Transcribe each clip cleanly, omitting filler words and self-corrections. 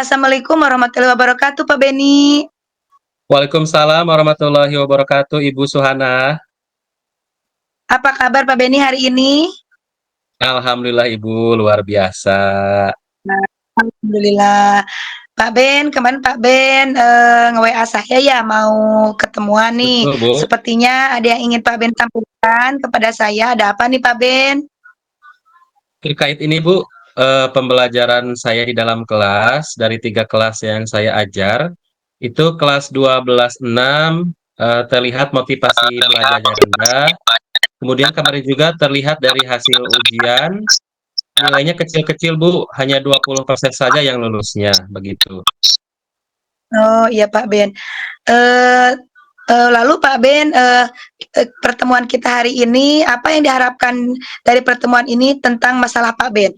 Assalamualaikum warahmatullahi wabarakatuh, Pak Beni. Waalaikumsalam warahmatullahi wabarakatuh, Ibu Suhana. Apa kabar Pak Beni hari ini? Alhamdulillah Ibu, luar biasa. Nah, alhamdulillah. Pak Ben, kemarin Pak Ben nge-WA saya ya mau ketemuan nih. Betul, Bu. Sepertinya ada yang ingin Pak Ben sampaikan kepada saya. Ada apa nih Pak Ben? Terkait ini, Bu, pembelajaran saya di dalam kelas, dari 3 kelas yang saya ajar, itu kelas 12-6, terlihat motivasi belajarnya rendah. Kemudian kemarin juga terlihat dari hasil ujian, nilainya kecil-kecil, Bu, hanya 20% saja yang lulusnya, begitu. Oh iya Pak Ben. Eh, Lalu Pak Ben, pertemuan kita hari ini, apa yang diharapkan dari pertemuan ini tentang masalah Pak Ben?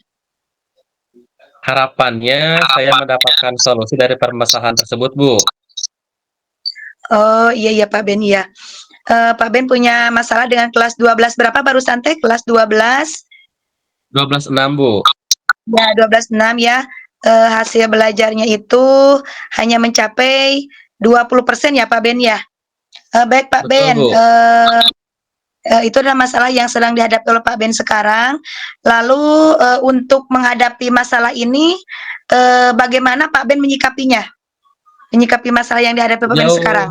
Harapannya saya mendapatkan solusi dari permasalahan tersebut, Bu. Oh iya iya Pak Ben ya. Pak Ben punya masalah dengan kelas 12 berapa barusan teh? Kelas 12? 12-6, Bu. Ya 12/6 ya. Hasil belajarnya itu hanya mencapai 20% ya Pak Ben ya. Baik Pak Betul, Ben, Bu. itu adalah masalah yang sedang dihadapi oleh Pak Ben sekarang. Lalu untuk menghadapi masalah ini, bagaimana Pak Ben menyikapinya? Menyikapi masalah yang dihadapi Pak Ben Sejauh sekarang?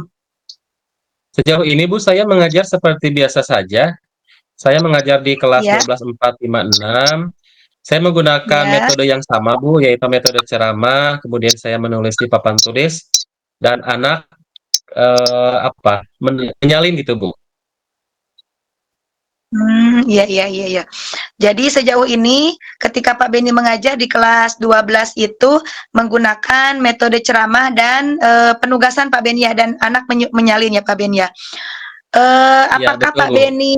sejauh ini, Bu, saya mengajar seperti biasa saja. Saya mengajar di kelas Ya, 12, 4, 5, 6. Saya menggunakan ya. metode yang sama, Bu, yaitu metode ceramah, kemudian saya menulis di papan tulis, dan anak menyalin gitu, Bu. Iya iya iya iya. Jadi sejauh ini ketika Pak Beni mengajar di kelas 12 itu menggunakan metode ceramah dan penugasan Pak Beni ya dan anak menyalin ya Pak Beni ya. Iya, Apakah betul, Pak Bu. Beni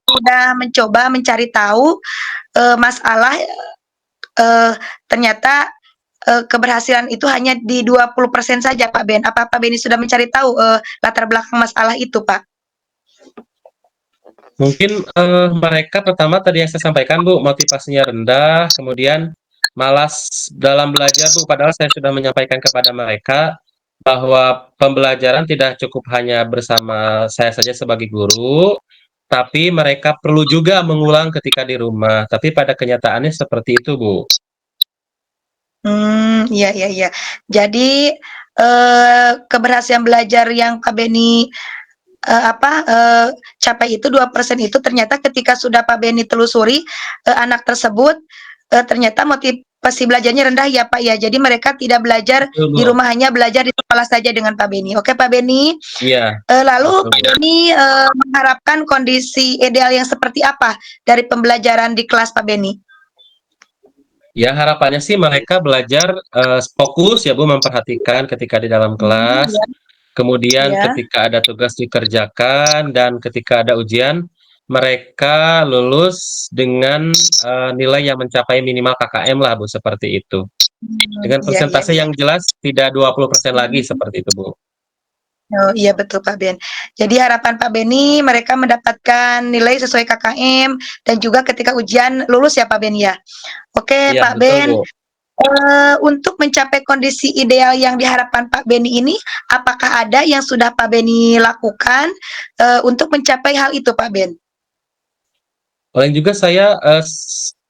sudah mencoba mencari tahu masalah ternyata keberhasilan itu hanya di 20% saja Pak Ben. Apa Pak Beni sudah mencari tahu latar belakang masalah itu Pak? Mungkin mereka pertama tadi yang saya sampaikan, Bu, motivasinya rendah, kemudian malas dalam belajar, Bu. Padahal saya sudah menyampaikan kepada mereka bahwa pembelajaran tidak cukup hanya bersama saya saja sebagai guru, tapi mereka perlu juga mengulang ketika di rumah. Tapi pada kenyataannya seperti itu, Bu. Iya iya iya. Jadi, keberhasilan belajar yang Pak Beni, capai itu 2% itu ternyata ketika sudah Pak Beni telusuri, anak tersebut, ternyata motivasi belajarnya rendah ya, Pak, ya. Jadi mereka tidak belajar Betul, di Bu. rumah, hanya belajar di sekolah saja dengan Pak Beni. Oke, Pak Beni. Iya, Lalu betul, Pak Bu. Beni, mengharapkan kondisi ideal yang seperti apa dari pembelajaran di kelas Pak Beni? Ya, harapannya sih mereka belajar fokus ya, Bu, memperhatikan ketika di dalam kelas. Ya, Kemudian ya. ketika ada tugas dikerjakan dan ketika ada ujian, mereka lulus dengan nilai yang mencapai minimal KKM lah, Bu, seperti itu. Dengan Iya iya persentase iya. yang jelas tidak 20% lagi seperti itu, Bu. Oh, iya betul Pak Ben. Jadi harapan Pak Beni mereka mendapatkan nilai sesuai KKM dan juga ketika ujian lulus ya Pak Ben ya. Oke Iya, Pak betul, Ben, Bu. untuk mencapai kondisi ideal yang diharapkan Pak Beni ini, apakah ada yang sudah Pak Beni lakukan untuk mencapai hal itu Pak Ben? Paling juga saya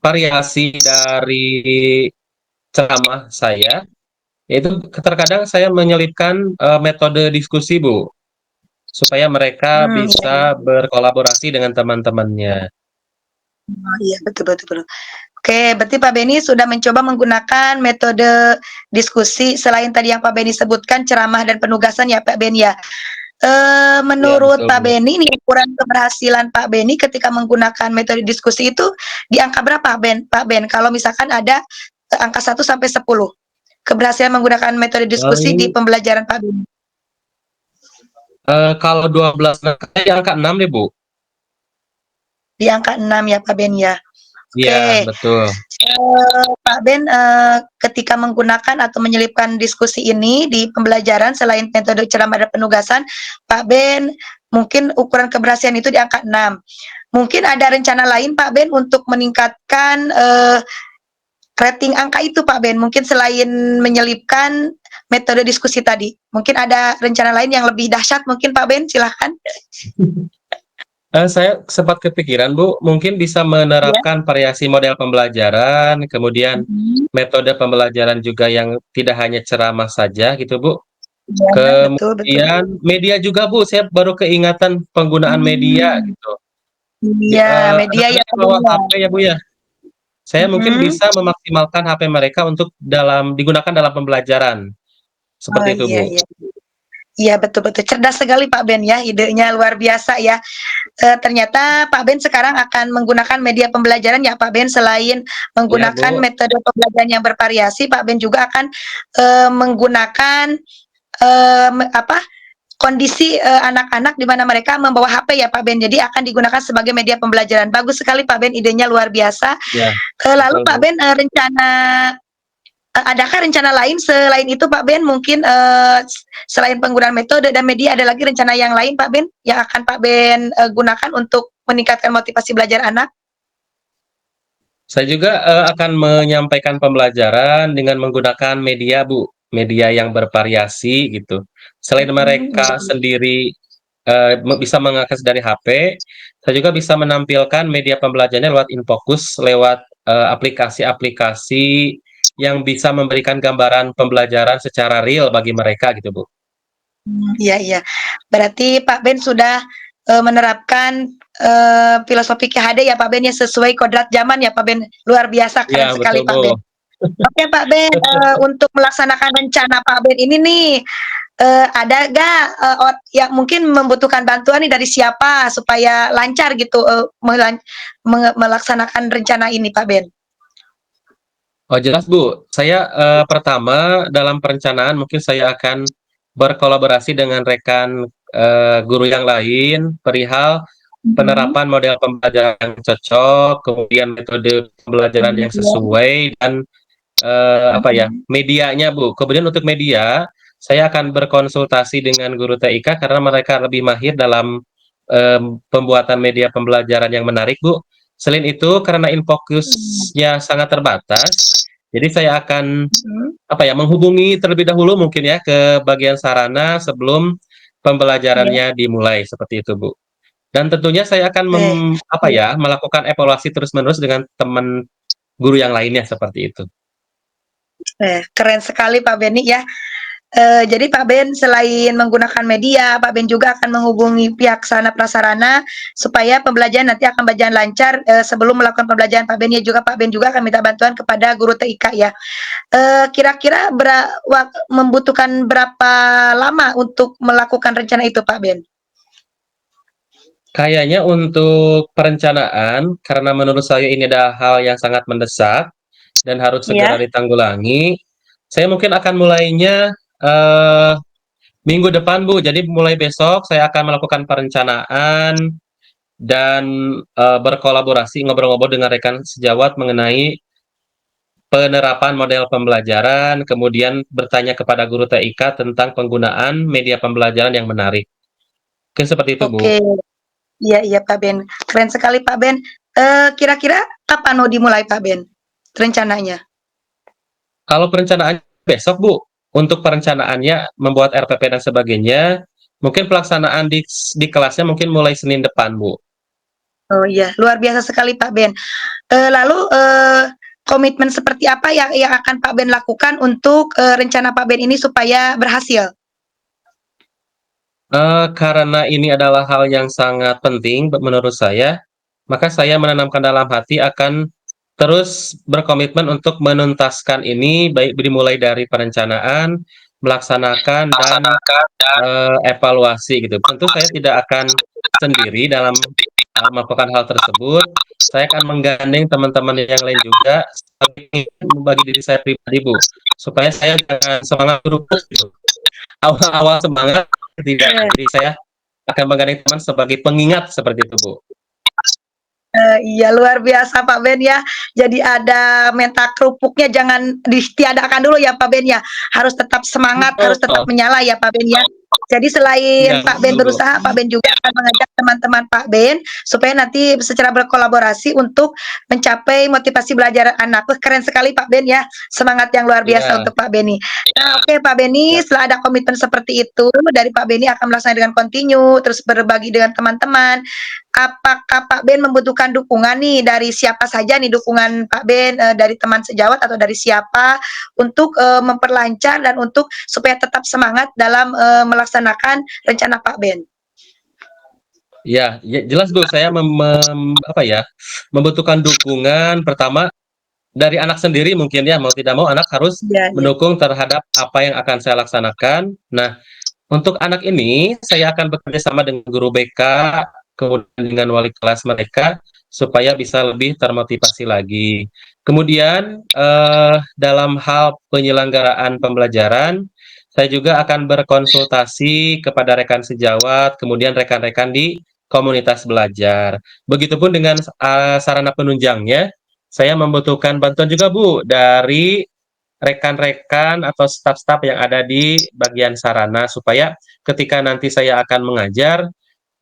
variasi dari ceramah saya, yaitu terkadang saya menyelipkan metode diskusi, Bu, supaya mereka Iya, iya. bisa berkolaborasi dengan teman-temannya. Oh, iya betul betul betul. Oke, berarti Pak Beni sudah mencoba menggunakan metode diskusi selain tadi yang Pak Beni sebutkan ceramah dan penugasan ya Pak Beni ya. Iya, Menurut betul, Pak Bu. Beni nih ukuran keberhasilan Pak Beni ketika menggunakan metode diskusi itu di angka berapa Pak Ben? Kalau misalkan ada angka 1 sampai 10 keberhasilan menggunakan metode diskusi di Paling pembelajaran Pak Beni. kalau 12 di angka 6 deh, Bu. Di angka 6 ya Pak Ben ya. Iya, Oke. betul. Pak Ben, ketika menggunakan atau menyelipkan diskusi ini di pembelajaran selain metode ceramah dan penugasan, Pak Ben mungkin ukuran keberhasilan itu di angka 6. Mungkin ada rencana lain Pak Ben untuk meningkatkan rating angka itu Pak Ben? Mungkin selain menyelipkan metode diskusi tadi, mungkin ada rencana lain yang lebih dahsyat mungkin Pak Ben, silahkan. Saya sempat kepikiran, Bu, mungkin bisa Ya. menerapkan variasi model pembelajaran, kemudian Mhm. metode pembelajaran juga yang tidak hanya ceramah saja gitu, Bu. Iya, betul betul. Kemudian media juga, Bu, saya baru keingatan penggunaan media Mmm, gitu. iya, media Anak-anak ya yang Pak Ben bawa ya? HP ya, Bu, ya. Saya mungkin Mhm. bisa memaksimalkan HP mereka untuk digunakan dalam pembelajaran, Oh, seperti itu, iya Bu. iya. Iya, betul betul, cerdas sekali Pak Ben ya, idenya luar biasa ya. Ternyata Pak Ben sekarang akan menggunakan media pembelajaran ya Pak Ben, selain Iya, menggunakan Bu. metode pembelajaran yang bervariasi, Pak Ben juga akan, menggunakan, apa, kondisi, anak-anak di mana mereka membawa HP ya Pak Ben, jadi akan digunakan sebagai media pembelajaran. Bagus sekali Pak Ben, idenya luar biasa. Iya, Lalu betul, Pak Bu. Ben, adakah rencana lain selain itu Pak Ben? Mungkin, selain penggunaan metode dan media, ada lagi rencana yang lain Pak Ben, yang akan Pak Ben, gunakan untuk meningkatkan motivasi belajar anak? Saya juga, akan menyampaikan pembelajaran dengan menggunakan media, Bu, media yang bervariasi gitu. Selain Mhm, iya mereka sendiri, bisa mengakses dari HP, saya juga bisa menampilkan media pembelajarannya lewat Infocus, lewat, aplikasi-aplikasi yang bisa memberikan gambaran pembelajaran secara real bagi mereka gitu, Bu. iya iya. Berarti Pak Ben sudah, menerapkan, filosofi KHD ya Pak Ben ya, sesuai kodrat zaman ya Pak Ben, luar biasa, Iya, keren sekali betul, Bu. Pak Ben. Oke Pak Ben, untuk melaksanakan rencana Pak Ben ini nih, ada nggak, yang mungkin membutuhkan bantuan nih dari siapa supaya lancar gitu, melaksanakan rencana ini Pak Ben? Oh jelas Bu, saya pertama dalam perencanaan mungkin saya akan berkolaborasi dengan rekan guru yang lain perihal Mhm. penerapan model pembelajaran yang cocok, kemudian metode pembelajaran yang Iya. sesuai dan apa ya Mhm. medianya Bu. Kemudian untuk media saya akan berkonsultasi dengan guru TIK karena mereka lebih mahir dalam pembuatan media pembelajaran yang menarik Bu. Selain itu karena Mhm. infokusnya sangat terbatas, jadi saya akan Mhm. apa ya menghubungi terlebih dahulu mungkin ya ke bagian sarana sebelum Iya. pembelajarannya dimulai seperti itu Bu. Dan tentunya saya akan Oke. apa ya melakukan evaluasi terus-menerus dengan teman guru yang lainnya seperti itu. Keren sekali Pak Beni ya. Jadi Pak Ben selain menggunakan media, Pak Ben juga akan menghubungi pihak sarana prasarana supaya pembelajaran nanti akan berjalan lancar, sebelum melakukan pembelajaran Pak Ben ya juga Pak Ben juga akan minta bantuan kepada guru TIK ya. Kira-kira membutuhkan berapa lama untuk melakukan rencana itu Pak Ben? Kayaknya untuk perencanaan, karena menurut saya ini adalah hal yang sangat mendesak dan harus segera Iya. ditanggulangi, saya mungkin akan mulainya minggu depan, Bu. Jadi mulai besok saya akan melakukan perencanaan dan berkolaborasi ngobrol-ngobrol dengan rekan sejawat mengenai penerapan model pembelajaran, kemudian bertanya kepada guru TIK tentang penggunaan media pembelajaran yang menarik. Mungkin seperti itu, Bu. Oke. Iya iya Pak Ben, keren sekali Pak Ben. Kira-kira kapan mau dimulai Pak Ben, rencananya? Kalau perencanaan besok, Bu, untuk perencanaannya membuat RPP dan sebagainya, mungkin pelaksanaan di kelasnya mungkin mulai Senin depan, Bu. Oh iya, luar biasa sekali Pak Ben. Lalu, komitmen seperti apa yang akan Pak Ben lakukan untuk, rencana Pak Ben ini supaya berhasil? Karena ini adalah hal yang sangat penting menurut saya, maka saya menanamkan dalam hati akan terus berkomitmen untuk menuntaskan ini, baik dimulai dari perencanaan, melaksanakan, dan evaluasi gitu. Tentu saya tidak akan sendiri dalam, melakukan hal tersebut. Saya akan menggandeng teman-teman yang lain juga sebagai bagi diri saya pribadi, Bu, supaya saya jangan semangat berubah gitu. Awal-awal semangat tidak, Iya. jadi saya akan menggandeng teman sebagai pengingat seperti itu, Bu. Iya luar biasa Pak Ben ya. Jadi ada mental kerupuknya jangan ditiadakan dulu ya Pak Ben ya. Harus tetap semangat, harus tetap Betul, menyala ya Pak Ben ya. Jadi selain Iya, Pak Ben betul, Bu. berusaha, Pak Ben juga akan mengajak teman-teman Pak Ben supaya nanti secara berkolaborasi untuk mencapai motivasi belajar anak. Wah, keren sekali Pak Ben ya, semangat yang luar biasa Iya, untuk Pak Beni. Nah, oke Pak Beni, siap. setelah ada komitmen seperti itu dari Pak Beni akan melaksanakan dengan kontinu, terus berbagi dengan teman-teman. Apakah Pak Ben membutuhkan dukungan nih dari siapa saja nih dukungan Pak Ben dari teman sejawat atau dari siapa untuk memperlancar dan untuk supaya tetap semangat dalam melaksanakan rencana Pak Ben? Iya, jelas Bu, saya apa ya, membutuhkan dukungan pertama dari anak sendiri mungkin ya, mau tidak mau anak harus Iya, iya. mendukung terhadap apa yang akan saya laksanakan. Nah, untuk anak ini saya akan bekerja sama dengan guru BK, kemudian dengan wali kelas mereka supaya bisa lebih termotivasi lagi. Kemudian dalam hal penyelenggaraan pembelajaran, saya juga akan berkonsultasi kepada rekan sejawat, kemudian rekan-rekan di komunitas belajar. Begitupun dengan sarana penunjangnya, saya membutuhkan bantuan juga Bu dari rekan-rekan atau staf-staf yang ada di bagian sarana supaya ketika nanti saya akan mengajar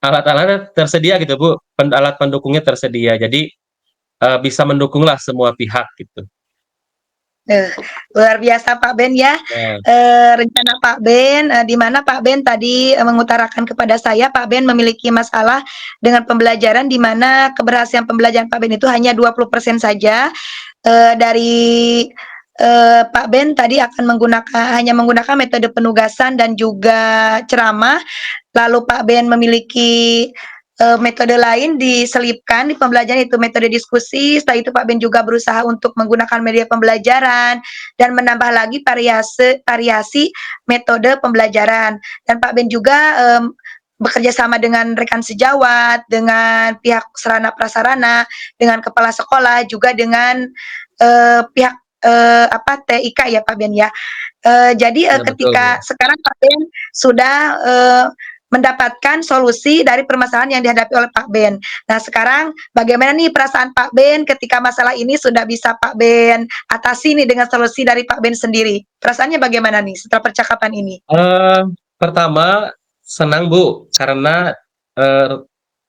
alat-alatnya tersedia gitu Bu, alat pendukungnya tersedia. Jadi bisa mendukunglah semua pihak gitu. Eh, luar biasa Pak Ben ya. Nah, Rencana Pak Ben, di mana Pak Ben tadi mengutarakan kepada saya, Pak Ben memiliki masalah dengan pembelajaran, di mana keberhasilan pembelajaran Pak Ben itu hanya 20% saja. Dari Pak Ben tadi akan hanya menggunakan metode penugasan dan juga ceramah. Lalu Pak Ben memiliki metode lain diselipkan di pembelajaran itu metode diskusi. Setelah itu Pak Ben juga berusaha untuk menggunakan media pembelajaran dan menambah lagi variasi metode pembelajaran. Dan Pak Ben juga bekerja sama dengan rekan sejawat, dengan pihak sarana prasarana, dengan kepala sekolah, juga dengan pihak TIK ya Pak Ben ya. Jadi ya betul Bu. ketika sekarang Pak Ben sudah mendapatkan solusi dari permasalahan yang dihadapi oleh Pak Ben. Nah, sekarang bagaimana nih perasaan Pak Ben ketika masalah ini sudah bisa Pak Ben atasi nih dengan solusi dari Pak Ben sendiri? Perasaannya bagaimana nih setelah percakapan ini? Eh, Pertama senang Bu karena eh,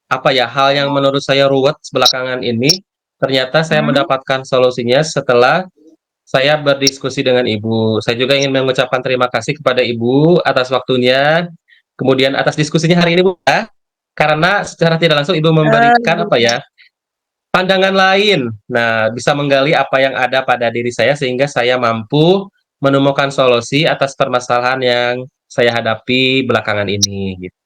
apa ya hal yang menurut saya ruwet belakangan ini ternyata saya Hmm. mendapatkan solusinya setelah saya berdiskusi dengan Ibu. Saya juga ingin mengucapkan terima kasih kepada Ibu atas waktunya, kemudian atas diskusinya hari ini Bu ya. Karena secara tidak langsung Ibu memberikan apa Iya. ya, pandangan lain. Nah, bisa menggali apa yang ada pada diri saya sehingga saya mampu menemukan solusi atas permasalahan yang saya hadapi belakangan ini gitu.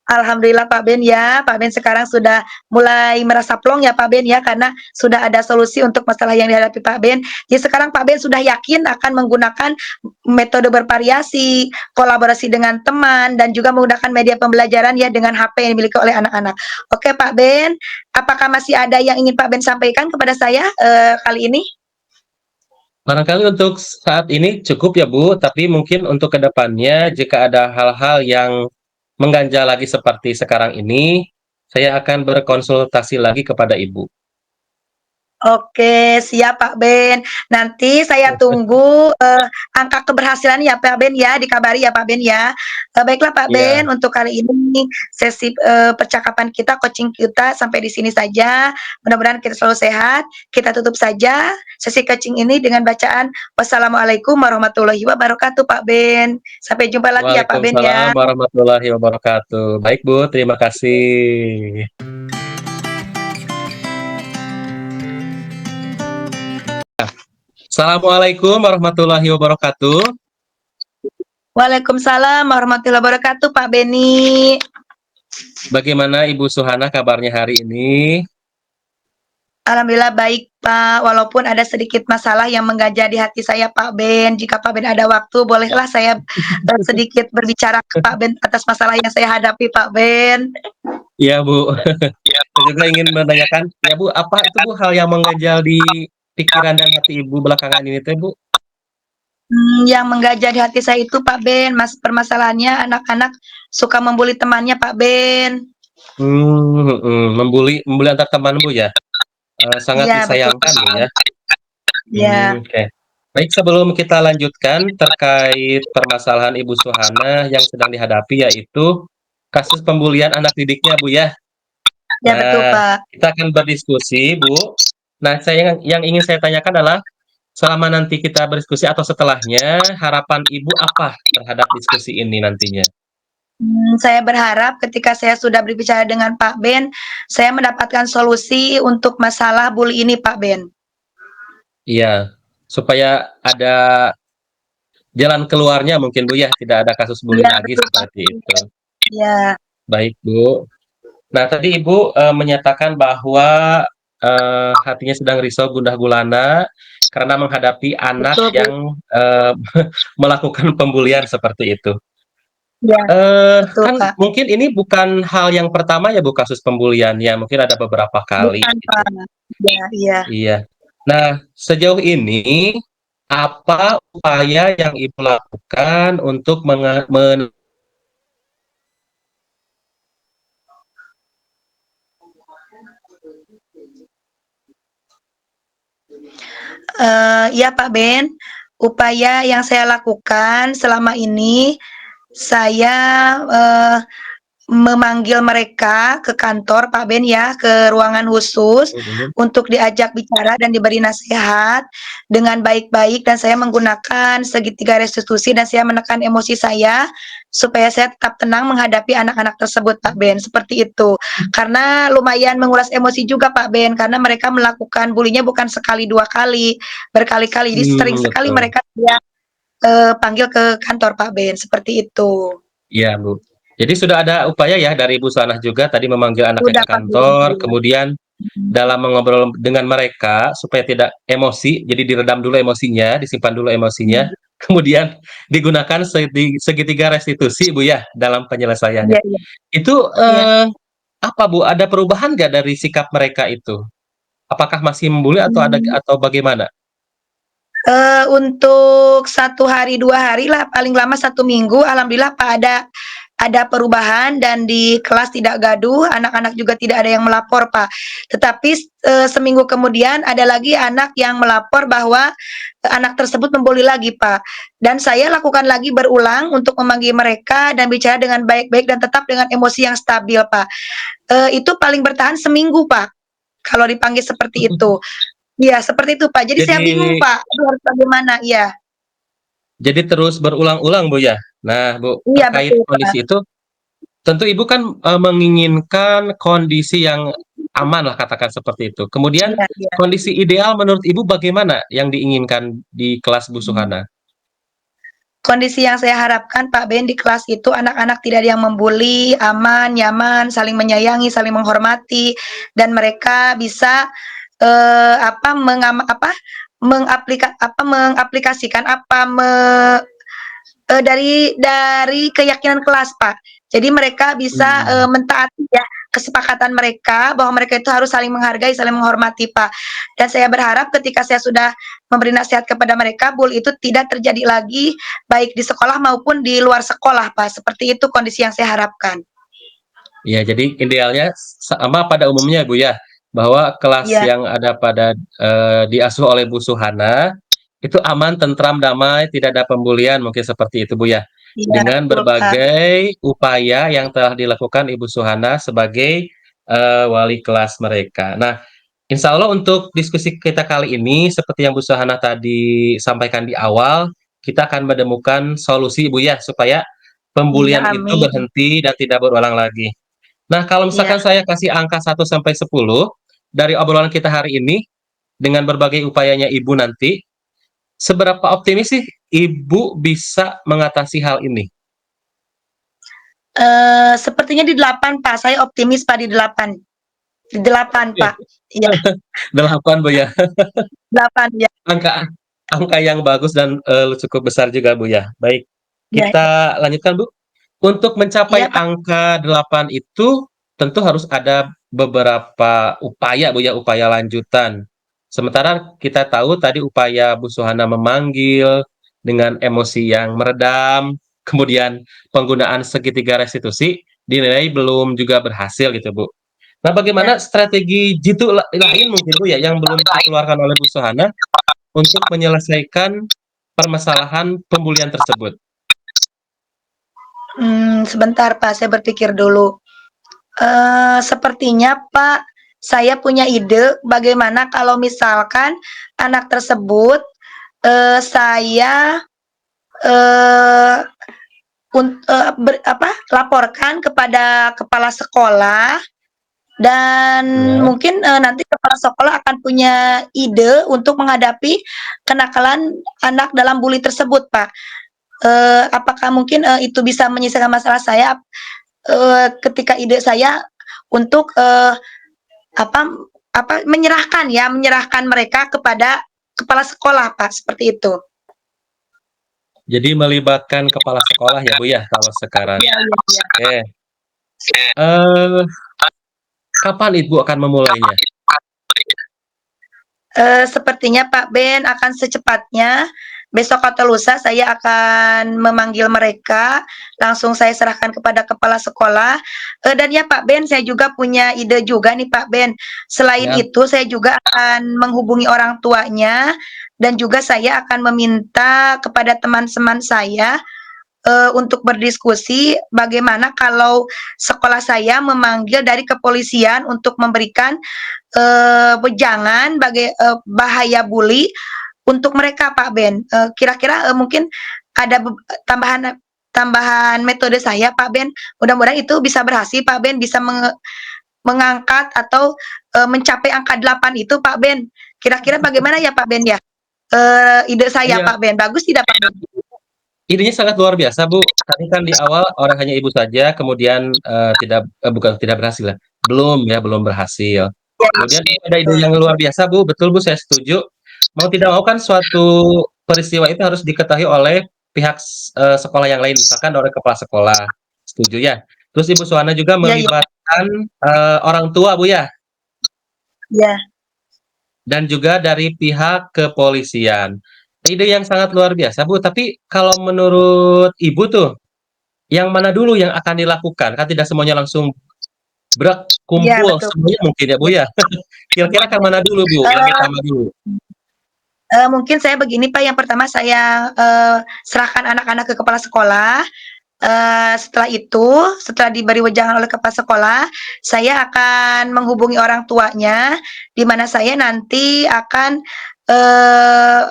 Alhamdulillah Pak Ben ya, Pak Ben sekarang sudah mulai merasa plong ya Pak Ben ya, karena sudah ada solusi untuk masalah yang dihadapi Pak Ben. Jadi sekarang Pak Ben sudah yakin akan menggunakan metode bervariasi, kolaborasi dengan teman, dan juga menggunakan media pembelajaran ya dengan HP yang dimiliki oleh anak-anak. Oke Pak Ben, apakah masih ada yang ingin Pak Ben sampaikan kepada saya kali ini? Barangkali untuk saat ini cukup ya Bu, tapi mungkin untuk kedepannya jika ada hal-hal yang mengganjal lagi seperti sekarang ini, saya akan berkonsultasi lagi kepada Ibu. Oke, siap Pak Ben. Nanti saya tunggu angka keberhasilan ya Pak Ben ya, dikabari ya Pak Ben ya. Baiklah Pak Ben, Iya, untuk kali ini sesi percakapan kita, coaching kita sampai di sini saja. Mudah-mudahan kita selalu sehat. Kita tutup saja sesi coaching ini dengan bacaan wassalamualaikum warahmatullahi wabarakatuh Pak Ben. Sampai jumpa lagi ya Pak Ben waalaikumsalam ya. warahmatullahi wabarakatuh. Baik Bu, terima kasih. Assalamualaikum warahmatullahi wabarakatuh. Waalaikumsalam warahmatullahi wabarakatuh Pak Beni. Bagaimana Ibu Suhana kabarnya hari ini? Alhamdulillah baik Pak, walaupun ada sedikit masalah yang mengganjal di hati saya Pak Ben. Jika Pak Ben ada waktu, bolehlah saya sedikit berbicara ke Pak Ben atas masalah yang saya hadapi Pak Ben. Iya Bu, saya juga ingin menanyakan, ya Bu, apa itu Bu hal yang mengganjal di pikiran dan hati Ibu belakangan ini teh Bu? Yang mengganjal di hati saya itu Pak Ben, permasalahannya anak-anak suka membuli temannya Pak Ben. Membuli antar teman Bu ya? Sangat Iya betul disayangkan Bu ya. Pak. Iya. Oke. Baik, sebelum kita lanjutkan terkait permasalahan Ibu Suhana yang sedang dihadapi, yaitu kasus pembulian anak didiknya, Bu, ya. Ya betul Nah, Pak. kita akan berdiskusi, Bu. Nah, yang ingin saya tanyakan adalah selama nanti kita berdiskusi atau setelahnya, harapan Ibu apa terhadap diskusi ini nantinya? Saya berharap ketika saya sudah berbicara dengan Pak Ben, saya mendapatkan solusi untuk masalah bully ini Pak Ben. Iya, supaya ada jalan keluarnya mungkin, Bu, ya, tidak ada kasus bully Iya lagi betul Pak. seperti itu. Iya, Baik, Bu. Nah, tadi Ibu, menyatakan bahwa, hatinya sedang risau gundah gulana karena menghadapi anak betul Bu. yang, melakukan pembulian seperti itu. Iya, betul Kan Kak. mungkin ini bukan hal yang pertama ya, Bu, kasus pembuliannya, mungkin ada beberapa kali Bukan gitu. Pak. Iya, iya. Iya. Nah, sejauh ini apa upaya yang Ibu lakukan untuk Ya Pak Ben, upaya yang saya lakukan selama ini, saya eh, memanggil mereka ke kantor Pak Ben ya, ke ruangan khusus mhm, untuk diajak bicara dan diberi nasihat dengan baik-baik, dan saya menggunakan segitiga restitusi dan saya menekan emosi saya supaya saya tetap tenang menghadapi anak-anak tersebut Pak Ben, seperti itu. Karena lumayan menguras emosi juga Pak Ben, karena mereka melakukan bulinya bukan sekali dua kali, berkali-kali. Jadi sering sekali betul. mereka panggil ke kantor Pak Ben, seperti itu. Iya, Bu. Jadi sudah ada upaya ya dari Ibu Sanah juga tadi memanggil anaknya Sudah ke Pak Ben. kantor, kemudian dalam mengobrol dengan mereka supaya tidak emosi, jadi diredam dulu emosinya, disimpan dulu emosinya, kemudian digunakan segitiga restitusi, Bu, ya, dalam penyelesaiannya. Iya, iya, Itu, iya. apa, Bu, ada perubahan nggak dari sikap mereka itu? Apakah masih membuli Mmm, atau bagaimana? untuk 1 hari, 2 hari lah, paling lama 1 minggu, alhamdulillah Pak, ada perubahan dan di kelas tidak gaduh, anak-anak juga tidak ada yang melapor, Pak. Tetapi, seminggu kemudian ada lagi anak yang melapor bahwa, anak tersebut membuli lagi, Pak. Dan saya lakukan lagi berulang untuk memanggil mereka dan bicara dengan baik-baik dan tetap dengan emosi yang stabil, Pak. Itu paling bertahan seminggu, Pak, kalau dipanggil seperti itu. Iya, seperti itu, Pak. Jadi saya Jadi bingung, Pak, aduh harus bagaimana? Iya. jadi terus berulang-ulang, Bu, ya? Nah, Bu, Iya, terkait betul, Pak. kondisi itu tentu Ibu kan, menginginkan kondisi yang aman lah katakan seperti itu. Kemudian Iya, iya. kondisi ideal menurut Ibu bagaimana yang diinginkan di kelas Bu Suhana? Kondisi yang saya harapkan Pak Ben di kelas itu anak-anak tidak ada yang membuli, aman, nyaman, saling menyayangi, saling menghormati, dan mereka bisa, apa, mengaplikasikan dari keyakinan kelas, Pak. Jadi mereka bisa, Mmm, mentaati ya kesepakatan mereka bahwa mereka itu harus saling menghargai, saling menghormati, Pak. Dan saya berharap ketika saya sudah memberi nasihat kepada mereka, bully itu tidak terjadi lagi baik di sekolah maupun di luar sekolah, Pak. Seperti itu kondisi yang saya harapkan. iya, jadi idealnya sama pada umumnya, Bu, ya, bahwa kelas Iya, yang ada pada, diasuh oleh Bu Suhana itu aman, tentram, damai, tidak ada pembulian, mungkin seperti itu, Bu, ya? iya, Dengan betul, Kak. berbagai upaya yang telah dilakukan Ibu Suhana sebagai, wali kelas mereka. Nah, insya Allah untuk diskusi kita kali ini seperti yang Bu Suhana tadi sampaikan di awal, kita akan menemukan solusi, Bu, ya, supaya Iya, pembulian itu amin. berhenti dan tidak berulang lagi. Nah, kalau Iya. misalkan saya kasih angka 1 sampai 10 dari obrolan kita hari ini dengan berbagai upayanya Ibu nanti, seberapa optimis sih Ibu bisa mengatasi hal ini? Sepertinya di 8, Pak. Saya optimis, Pak, di 8. Di 8, Oke, Pak. Iya, 8, Bu, ya. 8 ya. Angka angka yang bagus dan, cukup besar juga, Bu, ya. Baik, Iya, iya. kita lanjutkan, Bu. Untuk Iya, mencapai Pak. angka 8 itu tentu harus ada beberapa upaya, Bu, ya, upaya lanjutan. Sementara kita tahu tadi upaya Bu Suhana memanggil dengan emosi yang meredam, kemudian penggunaan segitiga restitusi dinilai belum juga berhasil gitu, Bu. Nah, Iya. bagaimana strategi jitu lain mungkin, Bu, ya, yang belum dikeluarkan oleh Bu Suhana untuk menyelesaikan permasalahan pembulian tersebut? Sebentar Pak, saya berpikir dulu. Sepertinya Pak, saya punya ide bagaimana kalau misalkan anak tersebut, saya, eee, laporkan kepada kepala sekolah dan Ya. mungkin, nanti kepala sekolah akan punya ide untuk menghadapi kenakalan anak dalam bully tersebut, Pak. Apakah mungkin, itu bisa menyelesaikan masalah saya, ketika ide saya untuk, apa menyerahkan mereka kepada kepala sekolah, Pak, seperti itu. Jadi melibatkan kepala sekolah ya, Bu, ya, kalau sekarang? Iya iya iya. Oke. Eee, Kapan Ibu akan memulainya? Sepertinya Pak Ben akan secepatnya, besok atau lusa saya akan memanggil mereka, langsung saya serahkan kepada kepala sekolah, dan ya Pak Ben, saya juga punya ide juga nih Pak Ben. Selain Ya. itu saya juga akan menghubungi orang tuanya, dan juga saya akan meminta kepada teman-teman saya, untuk berdiskusi bagaimana kalau sekolah saya memanggil dari kepolisian untuk memberikan, wejangan bahaya bully untuk mereka Pak Ben. Kira-kira, mungkin ada tambahan tambahan metode saya Pak Ben, mudah-mudahan itu bisa berhasil Pak Ben, bisa mengangkat atau, mencapai angka 8 itu Pak Ben. Kira-kira bagaimana ya Pak Ben ya, ide saya Iya. Pak Ben, bagus tidak Pak Ben? Idenya sangat luar biasa, Bu. Tadi kan di awal orang hanya Ibu saja, kemudian, bukan tidak berhasil ya, belum berhasil. Iya Kemudian iya, ada ide betul. yang luar biasa, Bu, betul, Bu, saya setuju. Mau tidak mau kan suatu peristiwa itu harus diketahui oleh pihak sekolah yang lain, misalkan oleh kepala sekolah, setuju ya? Terus Ibu Suhana juga Iya iya, melibatkan, orang tua, Bu, ya? iya. Dan juga dari pihak kepolisian. Ide yang sangat luar biasa, Bu, tapi kalau menurut Ibu tuh, yang mana dulu yang akan dilakukan? Kan tidak semuanya langsung Iya, kumpul betul. semuanya mungkin ya, Bu, Iya ya? Kira-kira yang mana dulu, Bu, yang Eee, utama dulu? mungkin saya begini, Pak, yang pertama saya, serahkan anak-anak ke kepala sekolah, setelah itu, setelah diberi wejangan oleh kepala sekolah, saya akan menghubungi orang tuanya, di mana saya nanti akan, eee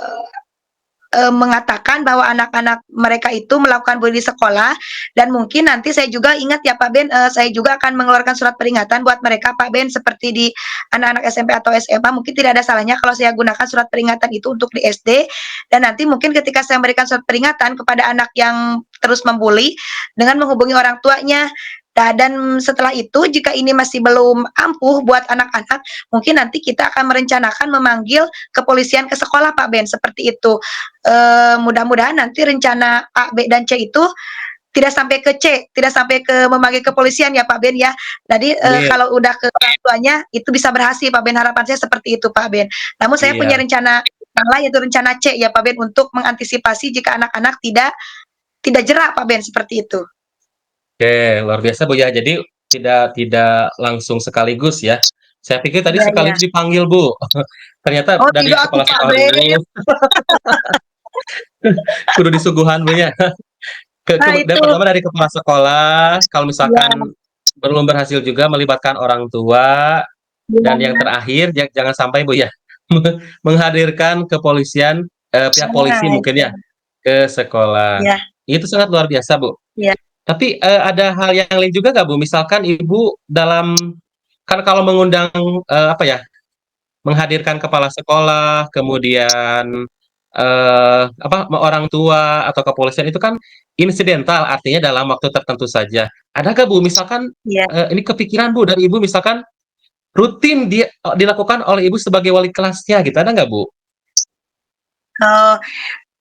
mengatakan bahwa anak-anak mereka itu melakukan bully di sekolah dan mungkin nanti saya juga ingat ya Pak Ben, saya juga akan mengeluarkan surat peringatan buat mereka Pak Ben, seperti di anak-anak SMP atau SMA mungkin tidak ada salahnya kalau saya gunakan surat peringatan itu untuk di SD dan nanti mungkin ketika saya memberikan surat peringatan kepada anak yang terus membuli dengan menghubungi orang tuanya. Nah, dan setelah itu jika ini masih belum ampuh buat anak-anak, mungkin nanti kita akan merencanakan memanggil kepolisian ke sekolah Pak Ben, seperti itu. Mudah-mudahan nanti rencana A, B, dan C itu tidak sampai ke C, tidak sampai ke memanggil kepolisian ya Pak Ben ya. Jadi, Iya kalau udah ke orang tuanya itu bisa berhasil Pak Ben, harapan saya seperti itu Pak Ben. Namun saya punya iya. rencana yang lain yaitu rencana C ya Pak Ben untuk mengantisipasi jika anak-anak tidak jerak Pak Ben, seperti itu. Oke, luar biasa, Bu, ya. Jadi tidak langsung sekaligus ya. Saya pikir tadi Iya iya. sekaligus dipanggil, Bu. Ternyata Oh dari tidak atuh kepala Pak sekolah Ben. dulu, kudu disuguhan, Bu, ya. Nah Dan itu, pertama dari kepala sekolah, kalau misalkan iya belum berhasil juga melibatkan orang tua, dan yang iya. terakhir jangan sampai Bu ya, menghadirkan kepolisian, pihak polisi Nah mungkin itu. ya, ke sekolah. Iya Itu sangat luar biasa, Bu. iya Tapi, ada hal yang lain juga nggak, Bu? Misalkan Ibu kan kalau mengundang, apa ya, menghadirkan kepala sekolah, kemudian, orang tua atau kepolisian itu kan insidental, artinya dalam waktu tertentu saja. Ada nggak, Bu, misalkan, iya. ini kepikiran, Bu, dari Ibu misalkan rutin dilakukan oleh Ibu sebagai wali kelasnya gitu, ada nggak, Bu? Oh,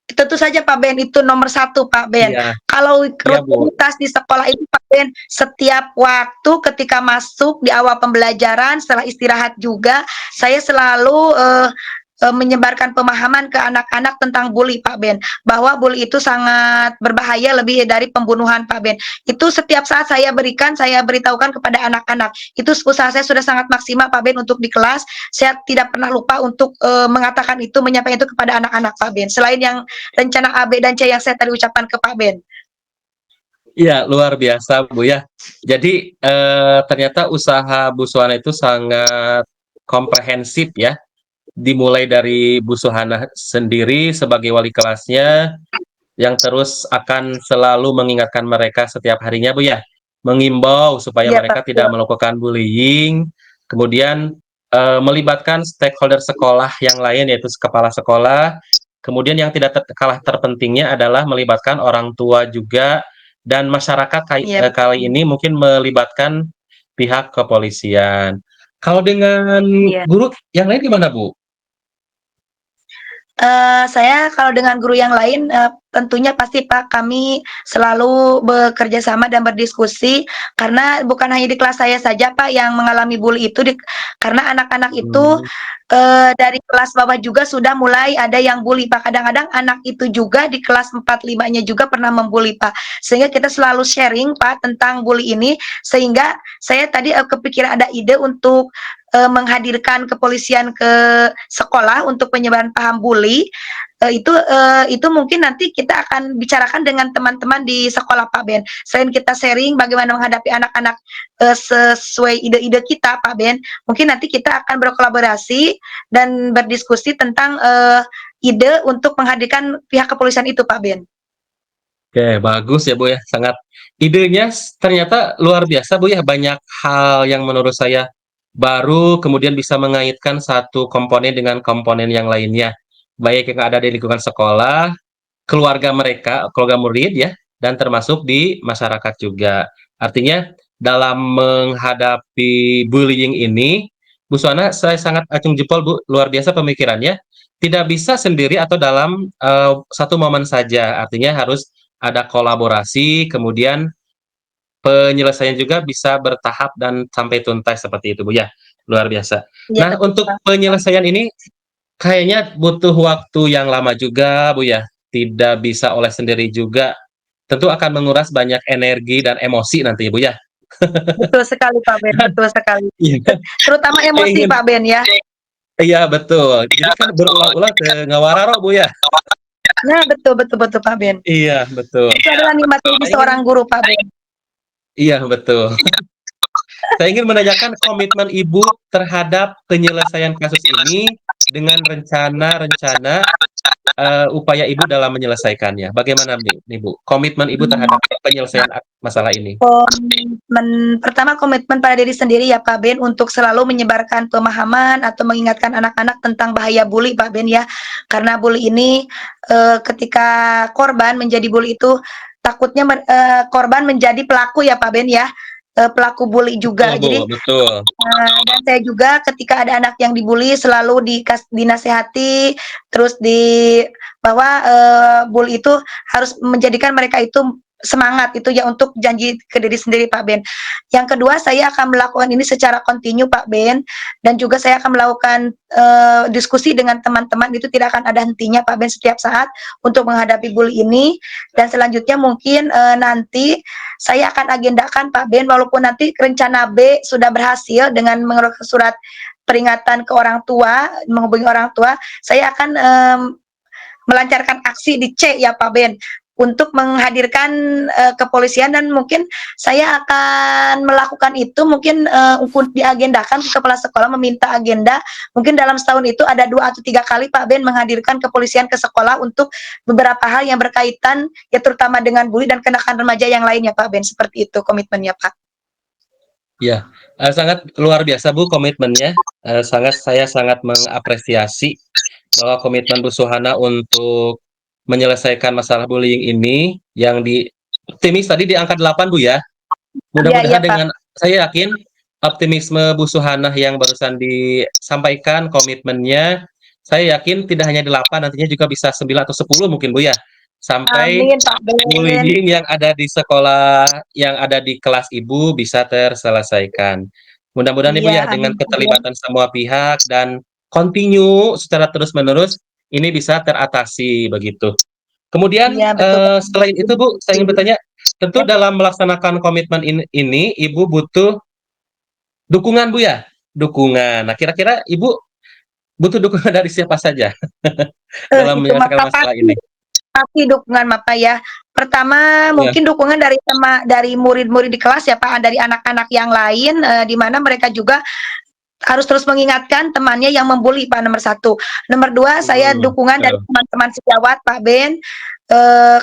tentu saja Pak Ben, itu nomor satu Pak Ben. Iya Kalau iya, Bu. rutinitas di sekolah itu Pak Ben, setiap waktu ketika masuk di awal pembelajaran, setelah istirahat juga, saya selalu menyebarkan pemahaman ke anak-anak tentang bully Pak Ben, bahwa bully itu sangat berbahaya lebih dari pembunuhan Pak Ben. Itu setiap saat saya beritahukan kepada anak-anak. Itu usaha saya sudah sangat maksimal Pak Ben untuk di kelas. Saya tidak pernah lupa untuk mengatakan itu, menyampaikan itu kepada anak-anak Pak Ben. Selain yang rencana A, B, dan C yang saya tadi ucapkan ke Pak Ben. Iya, luar biasa Bu ya. Jadi ternyata usaha Bu Suhana itu sangat komprehensif ya. Dimulai dari Bu Suhana sendiri sebagai wali kelasnya, yang terus akan selalu mengingatkan mereka setiap harinya Bu ya, mengimbau supaya Iya mereka Pak. tidak melakukan bullying, kemudian melibatkan stakeholder sekolah yang lain yaitu kepala sekolah, kemudian yang tidak kalah terpentingnya adalah melibatkan orang tua juga, dan masyarakat Iya. kali ini mungkin melibatkan pihak kepolisian. Kalau dengan Iya. guru yang lain gimana Bu? Saya kalau dengan guru yang lain, tentunya pasti Pak, kami selalu bekerja sama dan berdiskusi, karena bukan hanya di kelas saya saja Pak yang mengalami bully itu, karena anak-anak itu Hmm, dari kelas bawah juga sudah mulai ada yang bully Pak. Kadang-kadang anak itu juga di kelas 4, 5-nya juga pernah membuli Pak. Sehingga kita selalu sharing Pak tentang bully ini, sehingga saya tadi kepikiran ada ide untuk menghadirkan kepolisian ke sekolah untuk penyebaran paham bully. Itu mungkin nanti kita akan bicarakan dengan teman-teman di sekolah Pak Ben. Selain kita sharing bagaimana menghadapi anak-anak sesuai ide-ide kita Pak Ben, mungkin nanti kita akan berkolaborasi dan berdiskusi tentang ide untuk menghadirkan pihak kepolisian itu Pak Ben. Oke, bagus ya Bu ya, sangat idenya ternyata luar biasa Bu ya, banyak hal yang menurut saya baru, kemudian bisa mengaitkan satu komponen dengan komponen yang lainnya, baik yang ada di lingkungan sekolah, keluarga mereka, keluarga murid ya, dan termasuk di masyarakat juga. Artinya dalam menghadapi bullying ini, Bu Suwana, saya sangat acung jempol Bu, luar biasa pemikirannya. Tidak bisa sendiri atau dalam satu momen saja, artinya harus ada kolaborasi, kemudian penyelesaian juga bisa bertahap dan sampai tuntas seperti itu Bu ya, luar biasa. Iya Nah, betul untuk Pak. penyelesaian ini kayaknya butuh waktu yang lama juga, Bu, ya. Tidak bisa oleh sendiri juga. Tentu akan menguras banyak energi dan emosi nanti, Bu, ya. Betul sekali Pak Ben, betul sekali. Iya, Terutama saya emosi ingin Pak Ben ya. iya, betul. Jadi kan berulang-ulang ke ngawararo, Bu, ya. Nah, betul betul betul Pak Ben. Iya, betul. Itu adalah nikmat bagi Saya ingin seorang guru Pak Ben. iya, betul. Saya ingin menanyakan komitmen Ibu terhadap penyelesaian kasus ini dengan rencana-rencana upaya Ibu dalam menyelesaikannya. Bagaimana nih, Bu? Komitmen Ibu terhadap penyelesaian masalah ini? Pertama komitmen pada diri sendiri ya Pak Ben untuk selalu menyebarkan pemahaman atau mengingatkan anak-anak tentang bahaya bully Pak Ben ya. Karena bully ini ketika korban menjadi bully itu takutnya korban menjadi pelaku ya Pak Ben ya. Pelaku bully Betul, juga. Bu, Jadi betul. dan saya juga ketika ada anak yang dibully selalu dinasehati, terus bahwa bully itu harus menjadikan mereka itu semangat itu ya untuk janji ke diri sendiri Pak Ben. Yang kedua saya akan melakukan ini secara kontinu Pak Ben, dan juga saya akan melakukan diskusi dengan teman-teman, itu tidak akan ada hentinya Pak Ben setiap saat untuk menghadapi bully ini. Dan selanjutnya mungkin nanti saya akan agendakan Pak Ben, walaupun nanti rencana B sudah berhasil dengan mengeluarkan surat peringatan ke orang tua, menghubungi orang tua, saya akan melancarkan aksi di C ya Pak Ben untuk menghadirkan kepolisian, dan mungkin saya akan melakukan itu mungkin untuk diagendakan ke kepala sekolah, meminta agenda mungkin dalam setahun itu ada 2 atau 3 kali Pak Ben menghadirkan kepolisian ke sekolah untuk beberapa hal yang berkaitan ya terutama dengan bully dan kenakan remaja yang lainnya Pak Ben, seperti itu komitmennya Pak. Ya, sangat luar biasa Bu komitmennya. Saya sangat mengapresiasi bahwa komitmen Bu Suhana untuk menyelesaikan masalah bullying ini yang di optimis tadi di angka 8 Bu ya. Iya iya Mudah-mudahan Pak. dengan saya yakin optimisme Bu Suhana yang barusan disampaikan komitmennya, saya yakin tidak hanya 8, nantinya juga bisa 9 atau 10 mungkin Bu ya. Sampai Amin Pak Ben. bullying yang ada di sekolah, yang ada di kelas Ibu bisa terselesaikan. Mudah-mudahan Ibu Iya ya dengan amin Pak Ben. keterlibatan semua pihak dan continue secara terus-menerus, ini bisa teratasi begitu. Kemudian Iya, betul Pak. selain itu Bu, saya ingin bertanya, tentu dalam melaksanakan komitmen ini Ibu butuh dukungan Bu ya? Dukungan. Nah, kira-kira Ibu butuh dukungan dari siapa saja dalam Itu mah menyelesaikan Pak, masalah ini? pasti dukungan Bapak ya. Pertama Ya, mungkin dukungan dari murid-murid di kelas ya Pak, dari anak-anak yang lain, di mana mereka juga harus terus mengingatkan temannya yang membuli Pak, nomor satu. Nomor dua, saya dukungan dari betul. teman-teman sejawat Pak Ben,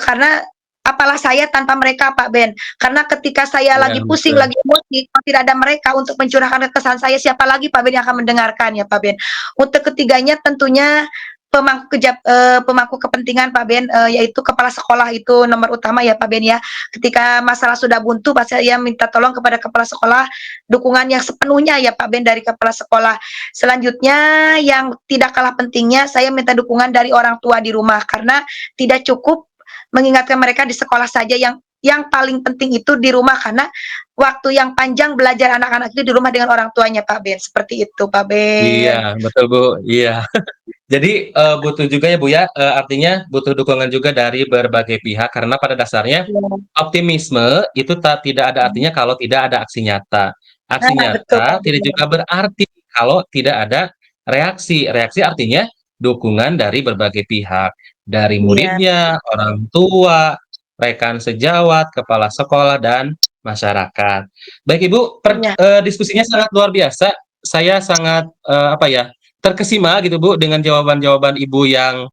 karena apalah saya tanpa mereka Pak Ben. Karena ketika saya Ya, lagi pusing, betul. lagi emosi, kalau tidak ada mereka untuk mencurahkan kekesalan saya, siapa lagi Pak Ben yang akan mendengarkan ya Pak Ben. Untuk ketiganya tentunya pemangku kepentingan Pak Ben, yaitu kepala sekolah itu nomor utama ya Pak Ben ya. Ketika masalah sudah buntu, Pak saya minta tolong kepada kepala sekolah dukungan yang sepenuhnya ya Pak Ben dari kepala sekolah. Selanjutnya yang tidak kalah pentingnya saya minta dukungan dari orang tua di rumah karena tidak cukup mengingatkan mereka di sekolah saja, yang paling penting itu di rumah karena waktu yang panjang belajar anak-anak itu di rumah dengan orang tuanya Pak Ben. Seperti itu Pak Ben. Iya, betul Bu. Iya. Jadi butuh juga ya Bu ya, artinya butuh dukungan juga dari berbagai pihak karena pada dasarnya Ya. optimisme itu tidak ada artinya kalau tidak ada aksi nyata. Aksi Nah, betul Pak nyata tidak Ben. juga berarti kalau tidak ada reaksi. Reaksi artinya dukungan dari berbagai pihak, dari Iya, muridnya, orang tua, rekan sejawat, kepala sekolah, dan masyarakat. Baik Ibu, iya. diskusinya sangat luar biasa. Saya sangat apa ya, terkesima gitu Bu dengan jawaban-jawaban Ibu yang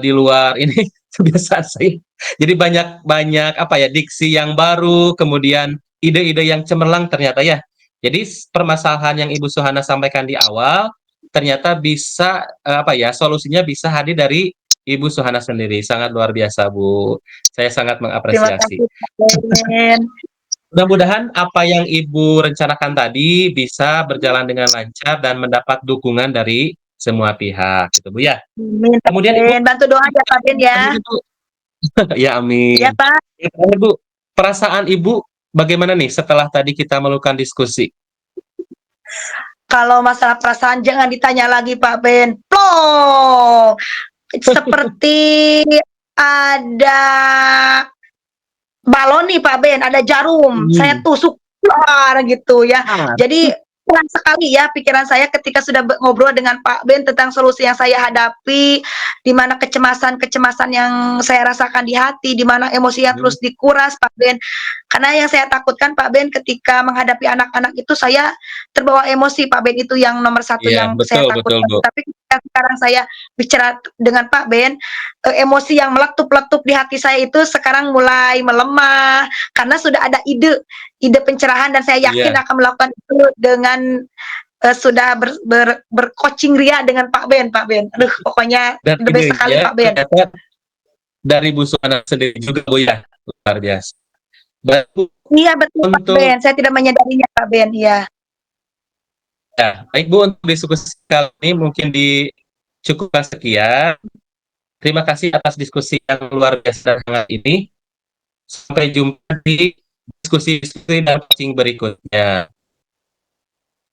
di luar ini kebiasaan saya. Jadi banyak banyak apa ya, diksi yang baru, kemudian ide-ide yang cemerlang ternyata ya. Jadi permasalahan yang Ibu Suhana sampaikan di awal ternyata bisa apa ya, solusinya bisa hadir dari Ibu Suhana sendiri. Sangat luar biasa, Bu. Saya sangat Terima mengapresiasi. kasih Pak Ben. Mudah-mudahan apa yang Ibu rencanakan tadi bisa berjalan dengan lancar dan mendapat dukungan dari semua pihak, gitu Bu ya. Amin Pak Kemudian Ibu, Ben. Bantu doa ya Pak Ben ya. terakhir Ibu, ya Ya amin. Pak. Yang terakhir Bu, perasaan Ibu bagaimana nih setelah tadi kita melakukan diskusi? Kalau masalah perasaan jangan ditanya lagi Pak Ben. Plong. Seperti ada balon nih Pak Ben, ada jarum. Saya Hmm. tusuk keluar gitu ya. Ah, Jadi kurang sekali ya pikiran saya ketika sudah ngobrol dengan Pak Ben tentang solusi yang saya hadapi, di mana kecemasan-kecemasan yang saya rasakan di hati, di mana emosi yang hmm. terus dikuras Pak Ben. Karena yang saya takutkan Pak Ben ketika menghadapi anak-anak itu saya terbawa emosi Pak Ben, itu yang nomor satu Iya, yang saya betul betul takutkan. Bu. Tapi ketika sekarang saya bicara dengan Pak Ben, emosi yang meletup-letup di hati saya itu sekarang mulai melemah karena sudah ada ide pencerahan dan saya yakin Iya. akan melakukan itu dengan sudah bercoaching ria dengan Pak Ben, Pak Ben. Aduh, pokoknya Dan the best sekali idenya Pak Ben. ternyata dari Bu Suhana sendiri juga Bu ya, luar biasa. Baik Bu, Iya betul Pak Ben, untuk saya tidak menyadarinya Pak Ben. Iya. ya, baik Bu, untuk diskusi kali ini mungkin cukupkan sekian. Terima kasih atas diskusi yang luar biasa dan hangat ini. Sampai jumpa di diskusi-diskusi dan coaching berikutnya.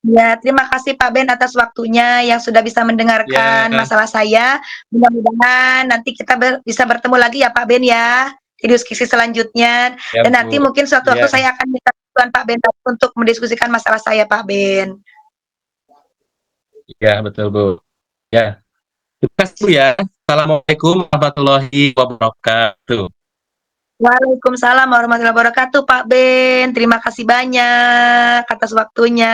Ya, terima kasih Pak Ben atas waktunya yang sudah bisa mendengarkan Ya, masalah saya. Mudah-mudahan nanti kita bisa bertemu lagi ya Pak Ben ya di diskusi selanjutnya. ya Dan Bu. nanti mungkin suatu waktu Ya, saya akan minta bantuan Pak Ben untuk mendiskusikan masalah saya Pak Ben. ya betul Bu. Ya, terima kasih Bu ya. Assalamualaikum warahmatullahi wabarakatuh. Waalaikumsalam warahmatullahi wabarakatuh Pak Ben. Terima kasih banyak atas waktunya.